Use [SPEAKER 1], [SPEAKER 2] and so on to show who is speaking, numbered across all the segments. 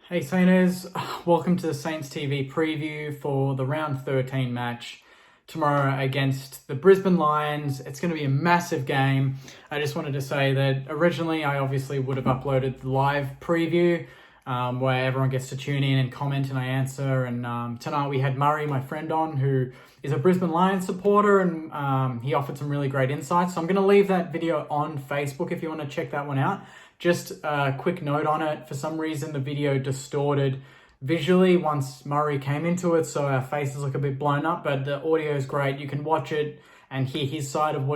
[SPEAKER 1] Hey Saints, welcome to the Saints TV preview for the round 13 match tomorrow against the Brisbane Lions. It's going to be a massive game. I just wanted to say that originally I obviously would have uploaded the live preview where everyone gets to tune in and comment and I answer. And tonight we had Murray, my friend, on, who is a Brisbane Lions supporter, and he offered some really great insights. So I'm going to leave that video on Facebook if you want to check that one out. Just a quick note on it. For some reason, the video distorted visually once Murray came into it, so our faces look a bit blown up, but the audio is great. You can watch it and hear his side of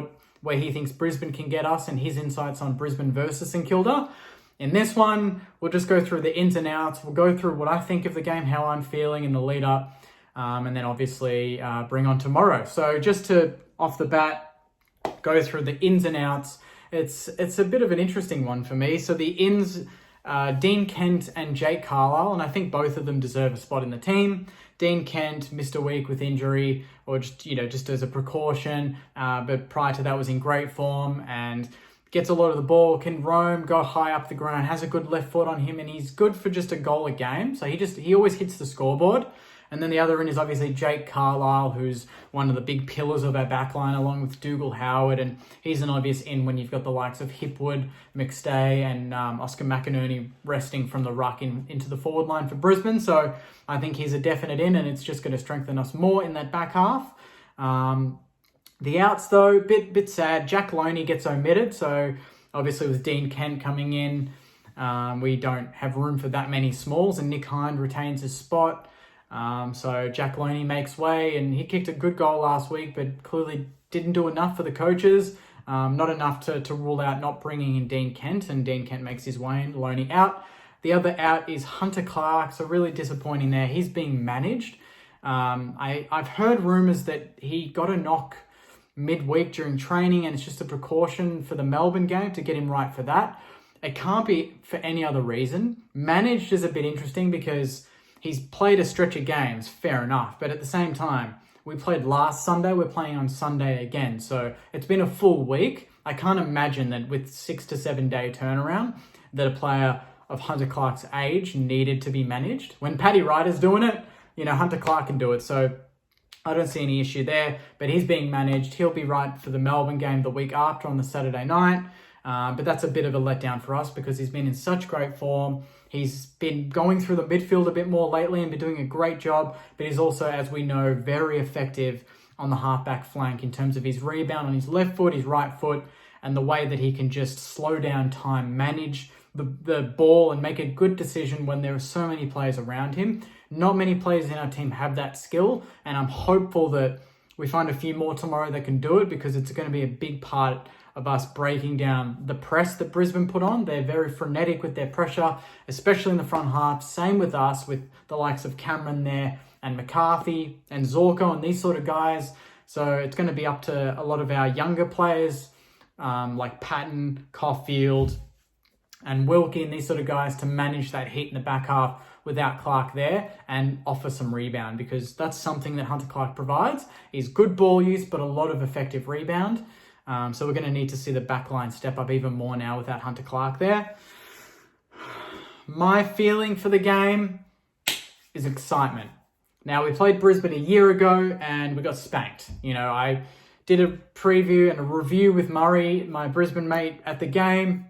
[SPEAKER 1] where he thinks Brisbane can get us and his insights on Brisbane versus St Kilda. In this one, we'll just go through the ins and outs. We'll go through what I think of the game, how I'm feeling in the lead up, and then obviously bring on tomorrow. So just to, off the bat, go through the ins and outs. It's a bit of an interesting one for me. So the ins, Dean Kent and Jake Carlisle, and I think both of them deserve a spot in the team. Dean Kent missed a week with injury, or just as a precaution, but prior to that was in great form and gets a lot of the ball, can roam, go high up the ground, has a good left foot on him, and he's good for just a goal a game. So he always hits the scoreboard. And then the other end is obviously Jake Carlisle, who's one of the big pillars of our backline, along with Dougal Howard. And he's an obvious in when you've got the likes of Hipwood, McStay, and Oscar McInerney resting from the ruck into the forward line for Brisbane. So I think he's a definite in, and it's just going to strengthen us more in that back half. The outs, though, bit sad. Jack Loney gets omitted. So obviously with Dean Kent coming in, we don't have room for that many smalls, and Nick Hind retains his spot. So Jack Loney makes way, and he kicked a good goal last week, but clearly didn't do enough for the coaches. Not enough to rule out not bringing in Dean Kent, and Dean Kent makes his way in, Loney out. The other out is Hunter Clark, so really disappointing there. He's being managed. I've heard rumours that he got a knock midweek during training, and it's just a precaution for the Melbourne game to get him right for that. It can't be for any other reason. Managed is a bit interesting because he's played a stretch of games, fair enough. But at the same time, we played last Sunday, we're playing on Sunday again. So it's been a full week. I can't imagine that with 6 to 7 day turnaround, that a player of Hunter Clark's age needed to be managed. When Paddy Ryder's doing it, Hunter Clark can do it. So I don't see any issue there, but he's being managed. He'll be right for the Melbourne game the week after on the Saturday night. But that's a bit of a letdown for us because he's been in such great form. He's been going through the midfield a bit more lately and been doing a great job, but he's also, as we know, very effective on the halfback flank in terms of his rebound on his left foot, his right foot, and the way that he can just slow down time, manage the ball and make a good decision when there are so many players around him. Not many players in our team have that skill, and I'm hopeful that we find a few more tomorrow that can do it because it's going to be a big part of us breaking down the press that Brisbane put on. They're very frenetic with their pressure, especially in the front half. Same with us, with the likes of Cameron there and McCarthy and Zorko and these sort of guys. So it's going to be up to a lot of our younger players like Patton, Caulfield and Wilkie and these sort of guys to manage that heat in the back half without Clark there and offer some rebound, because that's something that Hunter Clark provides. Is good ball use, but a lot of effective rebound. So we're going to need to see the backline step up even more now without Hunter Clark there. My feeling for the game is excitement. Now, we played Brisbane a year ago and we got spanked. I did a preview and a review with Murray, my Brisbane mate, at the game.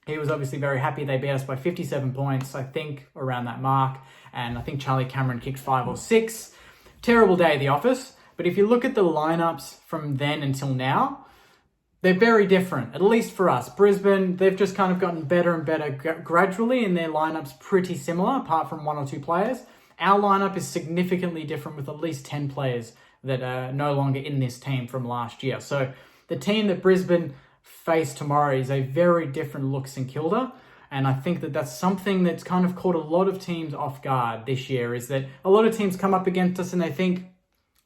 [SPEAKER 1] He was obviously very happy. They beat us by 57 points, I think, around that mark. And I think Charlie Cameron kicked 5 or 6. Terrible day at the office. But if you look at the lineups from then until now, they're very different, at least for us. Brisbane, they've just kind of gotten better and better gradually, and their lineup's pretty similar, apart from 1 or 2 players. Our lineup is significantly different with at least 10 players that are no longer in this team from last year. So the team that Brisbane face tomorrow is a very different look St Kilda, and I think that that's something that's kind of caught a lot of teams off guard this year, is that a lot of teams come up against us and they think,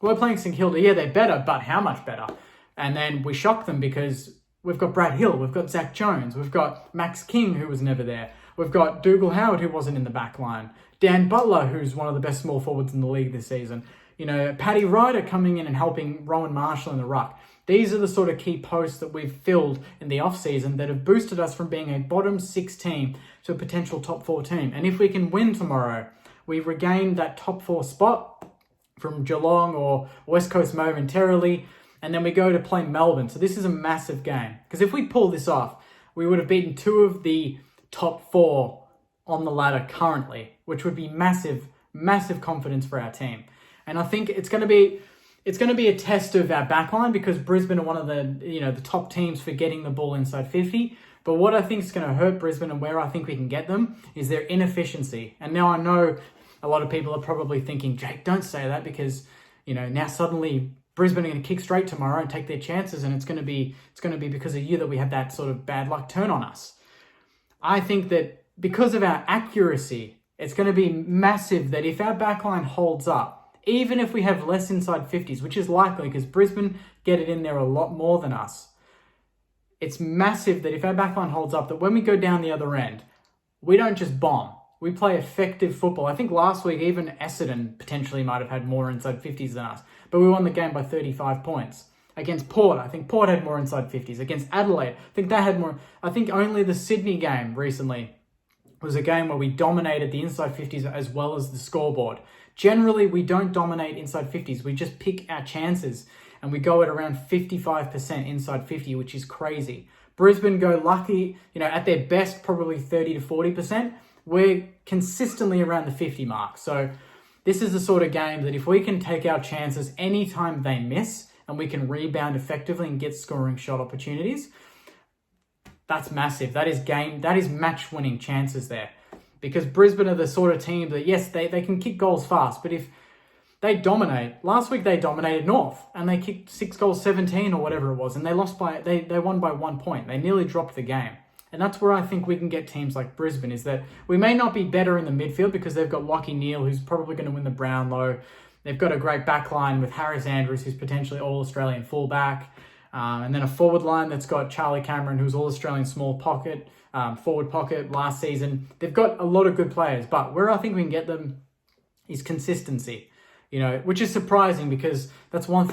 [SPEAKER 1] we're playing St Kilda, yeah, they're better, but how much better? And then we shock them because we've got Brad Hill, we've got Zach Jones, we've got Max King, who was never there. We've got Dougal Howard, who wasn't in the back line. Dan Butler, who's one of the best small forwards in the league this season. Paddy Ryder coming in and helping Rowan Marshall in the ruck. These are the sort of key posts that we've filled in the off-season that have boosted us from being a bottom 6 team to a potential top 4 team. And if we can win tomorrow, we regain that top 4 spot from Geelong or West Coast momentarily, and then we go to play Melbourne. So this is a massive game. Because if we pull this off, we would have beaten 2 of the top 4 on the ladder currently, which would be massive, massive confidence for our team. And I think it's going to be a test of our backline because Brisbane are one of the top teams for getting the ball inside 50. But what I think is going to hurt Brisbane and where I think we can get them is their inefficiency. And now I know a lot of people are probably thinking, Jake, don't say that because, now suddenly Brisbane are going to kick straight tomorrow and take their chances, and it's going to be because of you that we have that sort of bad luck turn on us. I think that because of our accuracy, it's going to be massive that if our backline holds up, even if we have less inside 50s, which is likely because Brisbane get it in there a lot more than us, it's massive that if our backline holds up, that when we go down the other end, we don't just bomb. We play effective football. I think last week even Essendon potentially might have had more inside 50s than us, but we won the game by 35 points. Against Port, I think Port had more inside 50s. Against Adelaide, I think they had more. I think only the Sydney game recently was a game where we dominated the inside 50s as well as the scoreboard. Generally, we don't dominate inside 50s. We just pick our chances and we go at around 55% inside 50, which is crazy. Brisbane go lucky, at their best, probably 30 to 40%. We're consistently around the 50 mark. So this is the sort of game that if we can take our chances anytime they miss and we can rebound effectively and get scoring shot opportunities, that's massive. That is match-winning chances there. Because Brisbane are the sort of team that, yes, they can kick goals fast, but if they dominate, last week they dominated North and they kicked 6 goals, 17 or whatever it was, and they won by 1 point. They nearly dropped the game. And that's where I think we can get teams like Brisbane, is that we may not be better in the midfield because they've got Lachie Neale, who's probably going to win the Brownlow. They've got a great back line with Harris Andrews, who's potentially All-Australian fullback. And then a forward line that's got Charlie Cameron, who's All-Australian small pocket, forward pocket last season. They've got a lot of good players, but where I think we can get them is consistency, which is surprising because that's one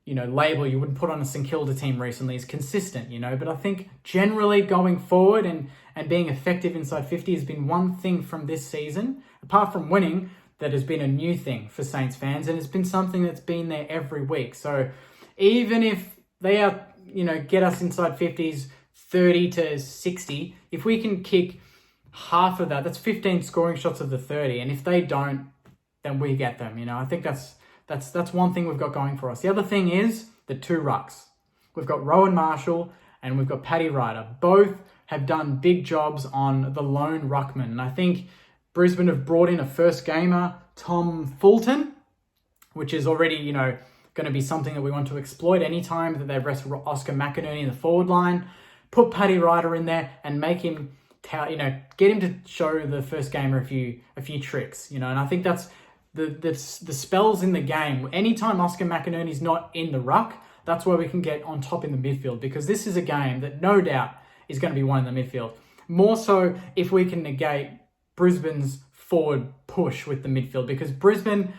[SPEAKER 1] label you wouldn't put on a St Kilda team recently is consistent, but I think generally going forward and being effective inside 50 has been one thing from this season, apart from winning, that has been a new thing for Saints fans, and it's been something that's been there every week. So even if they are, get us inside 50s, 30 to 60, if we can kick half of that, that's 15 scoring shots of the 30. And if they don't, then we get them. I think that's one thing we've got going for us. The other thing is the 2 rucks. We've got Rowan Marshall and we've got Paddy Ryder. Both have done big jobs on the lone ruckman. And I think Brisbane have brought in a first gamer, Tom Fulton, which is already, going to be something that we want to exploit anytime that they rest Oscar McInerney in the forward line. Put Paddy Ryder in there and make him, get him to show the first gamer a few tricks, and I think that's the spells in the game. Anytime Oscar McInerney's not in the ruck, that's where we can get on top in the midfield, because this is a game that no doubt is going to be won in the midfield. More so if we can negate Brisbane's forward push with the midfield, because Brisbane,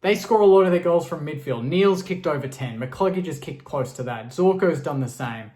[SPEAKER 1] they score a lot of their goals from midfield. Neal's kicked over 10. McCluggage just kicked close to that. Zorko's done the same.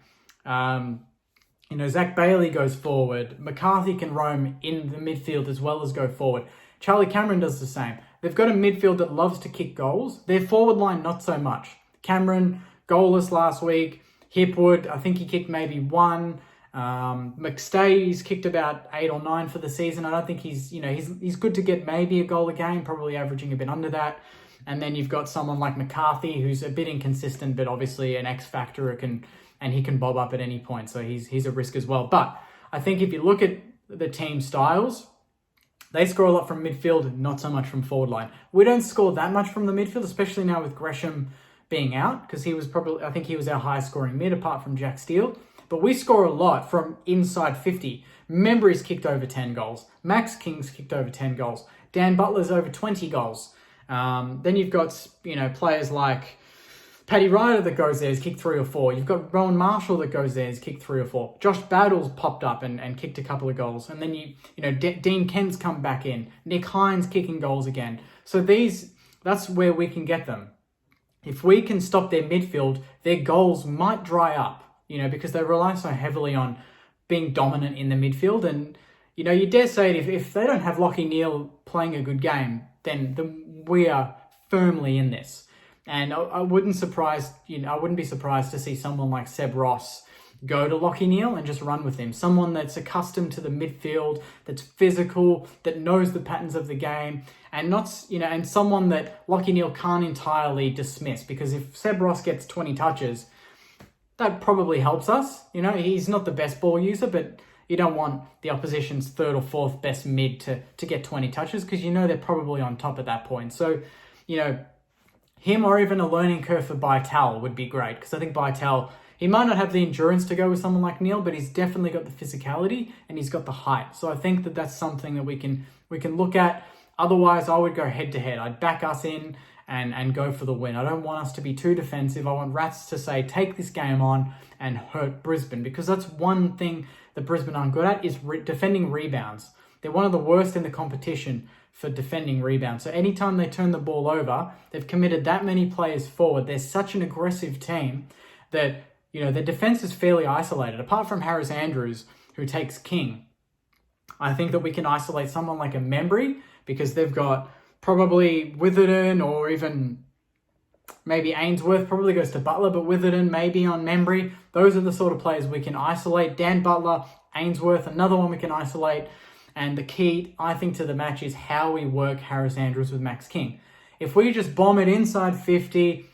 [SPEAKER 1] Zach Bailey goes forward. McCarthy can roam in the midfield as well as go forward. Charlie Cameron does the same. They've got a midfield that loves to kick goals. Their forward line, not so much. Cameron, goalless last week. Hipwood, I think he kicked maybe 1. McStay's kicked about 8 or 9 for the season. I don't think he's good to get maybe a goal a game, probably averaging a bit under that. And then you've got someone like McCarthy, who's a bit inconsistent, but obviously an X factor, and he can bob up at any point. So he's a risk as well. But I think if you look at the team styles, they score a lot from midfield, not so much from forward line. We don't score that much from the midfield, especially now with Gresham being out, because I think he was our highest scoring mid, apart from Jack Steele. But we score a lot from inside 50. Membry's kicked over 10 goals. Max King's kicked over 10 goals. Dan Butler's over 20 goals. Then you've got, players like Paddy Ryder that goes there, has kicked 3 or 4. You've got Rowan Marshall that goes there, has kicked 3 or 4. Josh Battle's popped up and kicked a couple of goals. And then Dean Kent's come back in. Nick Hines kicking goals again. So that's where we can get them. if we can stop their midfield, their goals might dry up, because they rely so heavily on being dominant in the midfield. And, you dare say it, if they don't have Lachie Neale playing a good game, then we are firmly in this. And I wouldn't be surprised to see someone like Seb Ross go to Lachie Neale and just run with him. Someone that's accustomed to the midfield, that's physical, that knows the patterns of the game, and and someone that Lachie Neale can't entirely dismiss. Because if Seb Ross gets 20 touches, that probably helps us. He's not the best ball user, but you don't want the opposition's third or fourth best mid to get 20 touches, because they're probably on top at that point. So, him or even a learning curve for Bytel would be great, because I think Bytel, he might not have the endurance to go with someone like Neale, but he's definitely got the physicality and he's got the height. So I think that that's something that we can look at. Otherwise, I would go head to head. I'd back us in and go for the win. I don't want us to be too defensive. I want Rats to say, take this game on and hurt Brisbane, because that's one thing that Brisbane aren't good at, is defending rebounds. They're one of the worst in the competition for defending rebounds. So anytime they turn the ball over, they've committed that many players forward. They're such an aggressive team that, their defense is fairly isolated. Apart from Harris Andrews, who takes King, I think that we can isolate someone like a Membry, because they've got probably Witherden, or even maybe Ainsworth probably goes to Butler, but Witherden maybe on Membry. Those are the sort of players we can isolate. Dan Butler, Ainsworth, another one we can isolate. And the key, I think, to the match is how we work Harris Andrews with Max King. If we just bomb it inside 50,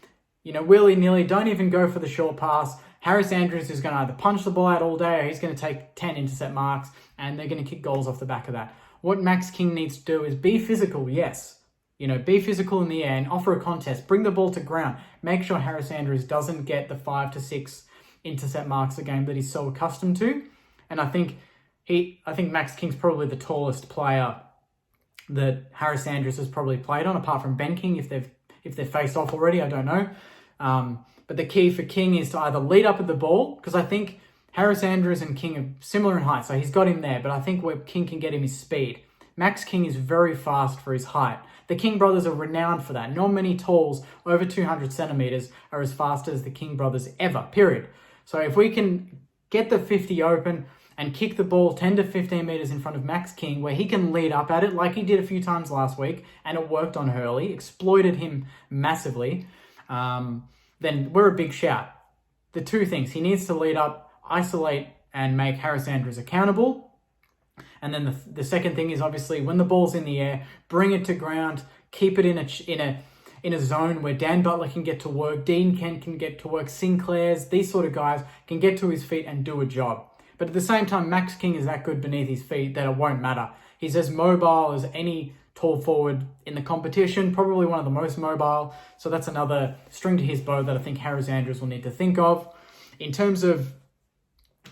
[SPEAKER 1] willy-nilly, don't even go for the short pass, Harris Andrews is going to either punch the ball out all day, or he's going to take 10 intercept marks, and they're going to kick goals off the back of that. What Max King needs to do is be physical, yes. Be physical in the air and offer a contest. Bring the ball to ground. Make sure Harris Andrews doesn't get the 5 to 6 intercept marks a game that he's so accustomed to. And I think Max King's probably the tallest player that Harris Andrews has probably played on, apart from Ben King, if they've faced off already, I don't know. But the key for King is to either lead up with the ball, because I think Harris Andrews and King are similar in height, so he's got him there, but I think where King can get him is speed. Max King is very fast for his height. The King brothers are renowned for that. Not many talls over 200 centimeters are as fast as the King brothers ever, period. So if we can get the 50 open and kick the ball 10 to 15 meters in front of Max King, where he can lead up at it like he did a few times last week, and it worked on Hurley, exploited him massively, then we're a big shout. The two things, he needs to lead up, isolate, and make Harris Andrews accountable. And then the second thing is, obviously, when the ball's in the air, bring it to ground, keep it in a zone where Dan Butler can get to work, Dean Kent can get to work, Sinclair's, these sort of guys can get to his feet and do a job. But at the same time, Max King is that good beneath his feet that it won't matter. He's as mobile as any tall forward in the competition, probably one of the most mobile. So that's another string to his bow that I think Harris Andrews will need to think of. In terms of,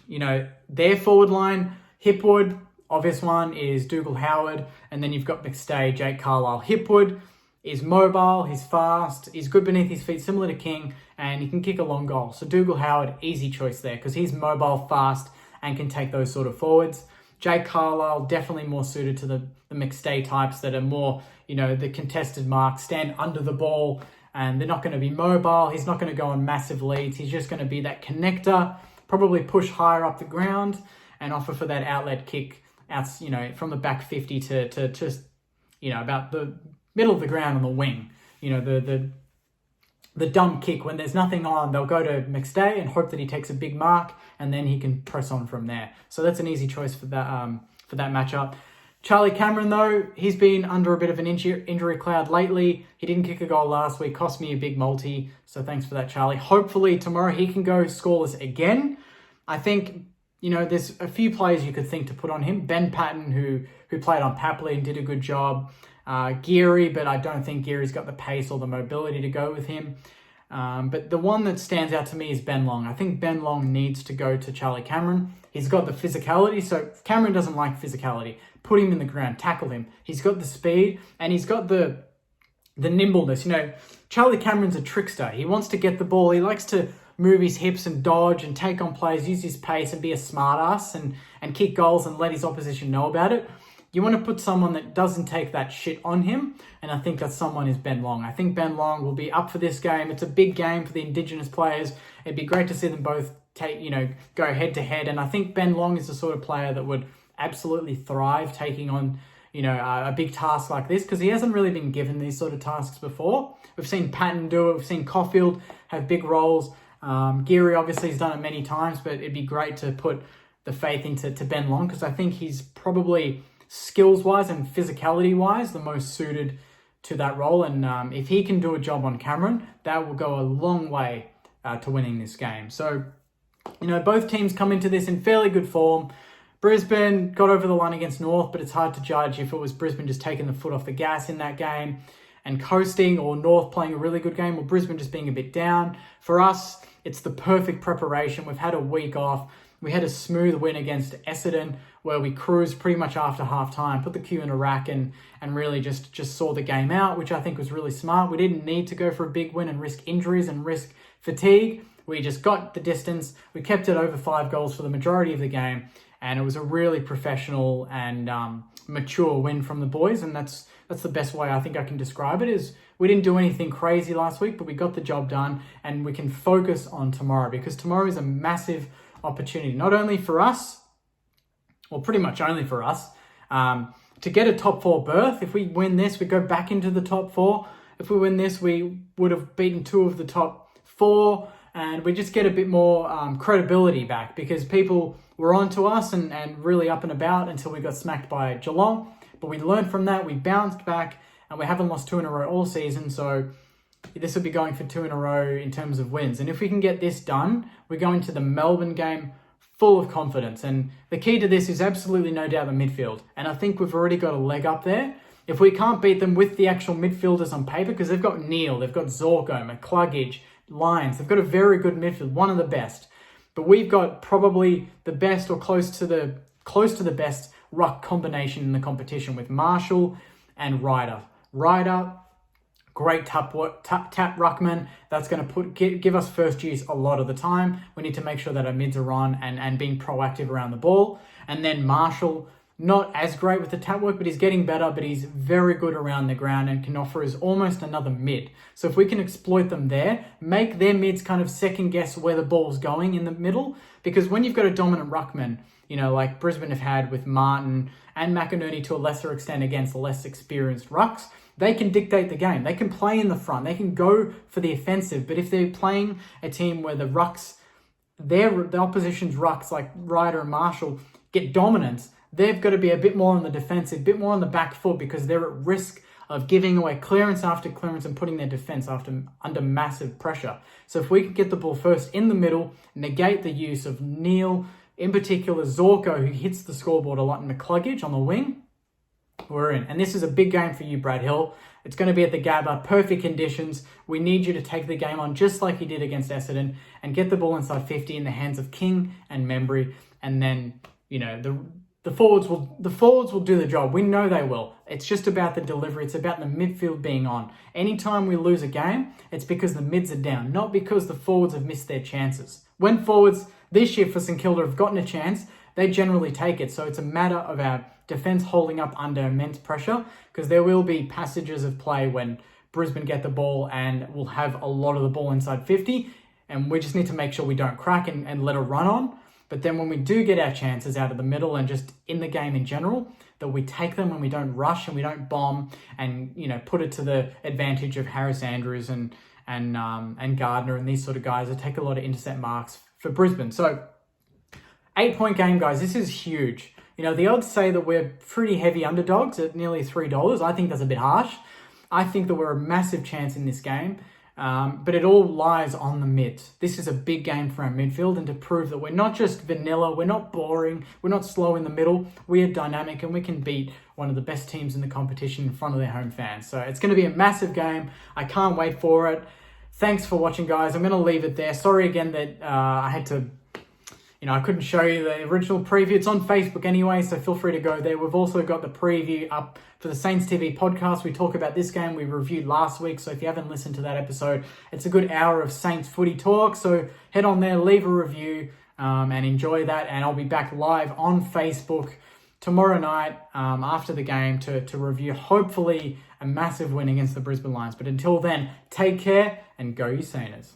[SPEAKER 1] their forward line, Hipwood, obvious one is Dougal Howard, and then you've got McStay, Jake Carlisle. Hipwood is mobile, he's fast, he's good beneath his feet, similar to King, and he can kick a long goal. So Dougal Howard, easy choice there, because he's mobile, fast, and can take those sort of forwards. Jake Carlisle, definitely more suited to the McStay types that are more, the contested marks, stand under the ball, and they're not going to be mobile. He's not going to go on massive leads. He's just going to be that connector, probably push higher up the ground and offer for that outlet kick out, from the back 50 to just, about the middle of the ground on the wing. The dump kick, when there's nothing on, they'll go to McStay and hope that he takes a big mark, and then he can press on from there. So that's an easy choice for that matchup. Charlie Cameron, though, he's been under a bit of an injury cloud lately. He didn't kick a goal last week, cost me a big multi. So thanks for that, Charlie. Hopefully tomorrow he can go scoreless again. I think, there's a few players you could think to put on him. Ben Patton, who played on Papley and did a good job. Geary, but I don't think Geary's got the pace or the mobility to go with him. But the one that stands out to me is Ben Long. I think Ben Long needs to go to Charlie Cameron. He's got the physicality, so Cameron doesn't like physicality. Put him in the ground, tackle him. He's got the speed, and he's got the nimbleness. Charlie Cameron's a trickster. He wants to get the ball. He likes to move his hips and dodge and take on plays, use his pace and be a smart ass and kick goals and let his opposition know about it. You want to put someone that doesn't take that shit on him, and I think that someone is Ben Long. I think Ben Long will be up for this game. It's a big game for the Indigenous players. It'd be great to see them both go head to head, and I think Ben Long is the sort of player that would absolutely thrive taking on a big task like this, because he hasn't really been given these sort of tasks before. We've seen Patton do it. We've seen Caulfield have big roles. Geary obviously has done it many times, but it'd be great to put the faith into Ben Long, because I think he's probably skills-wise and physicality-wise the most suited to that role. And if he can do a job on Cameron, that will go a long way to winning this game. So, both teams come into this in fairly good form. Brisbane got over the line against North, but it's hard to judge if it was Brisbane just taking the foot off the gas in that game and coasting, or North playing a really good game, or Brisbane just being a bit down. For us, it's the perfect preparation. We've had a week off. We had a smooth win against Essendon where we cruised pretty much after half-time, put the queue in a rack and really just saw the game out, which I think was really smart. We didn't need to go for a big win and risk injuries and risk fatigue. We just got the distance. We kept it over 5 goals for the majority of the game, and it was a really professional and mature win from the boys, and that's the best way I think I can describe it. Is we didn't do anything crazy last week, but we got the job done, and we can focus on tomorrow, because tomorrow is a massive opportunity, not only for us, or pretty much only for us, to get a top 4 berth. If we win this, we go back into the top 4. If we win this, we would have beaten 2 of the top 4, and we just get a bit more credibility back, because people were onto us and really up and about until we got smacked by Geelong. But we learned from that, we bounced back, and we haven't lost 2 in a row all season, so this will be going for 2 in a row in terms of wins. And if we can get this done, we're going to the Melbourne game full of confidence. And the key to this is absolutely no doubt the midfield. And I think we've already got a leg up there. If we can't beat them with the actual midfielders on paper, because they've got Neil, they've got Zorko, McCluggage, Lyons, they've got a very good midfield, one of the best. But we've got probably the best, or close to the best ruck combination in the competition, with Marshall and Ryder. Ryder, great tap ruckman. That's going to give us first use a lot of the time. We need to make sure that our mids are on and being proactive around the ball. And then Marshall, not as great with the tap work, but he's getting better, but he's very good around the ground and can offer us almost another mid. So if we can exploit them there, make their mids kind of second guess where the ball's going in the middle, because when you've got a dominant ruckman, like Brisbane have had with Martin and McInerney to a lesser extent against less experienced rucks, they can dictate the game. They can play in the front. They can go for the offensive. But if they're playing a team where the rucks, the opposition's rucks like Ryder and Marshall get dominance, they've got to be a bit more on the defensive, a bit more on the back foot, because they're at risk of giving away clearance after clearance and putting their defense under massive pressure. So if we can get the ball first in the middle, negate the use of Neil, in particular Zorko, who hits the scoreboard a lot, and McCluggage on the wing, we're in. And this is a big game for you, Brad Hill. It's going to be at the Gabba, perfect conditions. We need you to take the game on just like you did against Essendon and get the ball inside 50 in the hands of King and Membry. And then, the forwards will do the job. We know they will. It's just about the delivery. It's about the midfield being on. Anytime we lose a game, it's because the mids are down, not because the forwards have missed their chances. When forwards this year for St Kilda have gotten a chance, they generally take it. So it's a matter of our defense holding up under immense pressure, because there will be passages of play when Brisbane get the ball and we'll have a lot of the ball inside 50, and we just need to make sure we don't crack and let it run on. But then when we do get our chances out of the middle and just in the game in general, that we take them when we don't rush and we don't bomb and put it to the advantage of Harris Andrews and Gardner and these sort of guys that take a lot of intercept marks for Brisbane. So 8-point game, guys. This is huge. The odds say that we're pretty heavy underdogs at nearly $3. I think that's a bit harsh. I think that we're a massive chance in this game, but it all lies on the mids. This is a big game for our midfield, and to prove that we're not just vanilla, we're not boring, we're not slow in the middle, we are dynamic, and we can beat one of the best teams in the competition in front of their home fans. So it's going to be a massive game. I can't wait for it. Thanks for watching, guys. I'm going to leave it there. Sorry again that I had to... I couldn't show you the original preview. It's on Facebook anyway, so feel free to go there. We've also got the preview up for the Saints TV podcast. We talk about this game we reviewed last week, so if you haven't listened to that episode, it's a good hour of Saints footy talk. So head on there, leave a review, and enjoy that. And I'll be back live on Facebook tomorrow night after the game to review, hopefully, a massive win against the Brisbane Lions. But until then, take care and go you Saints.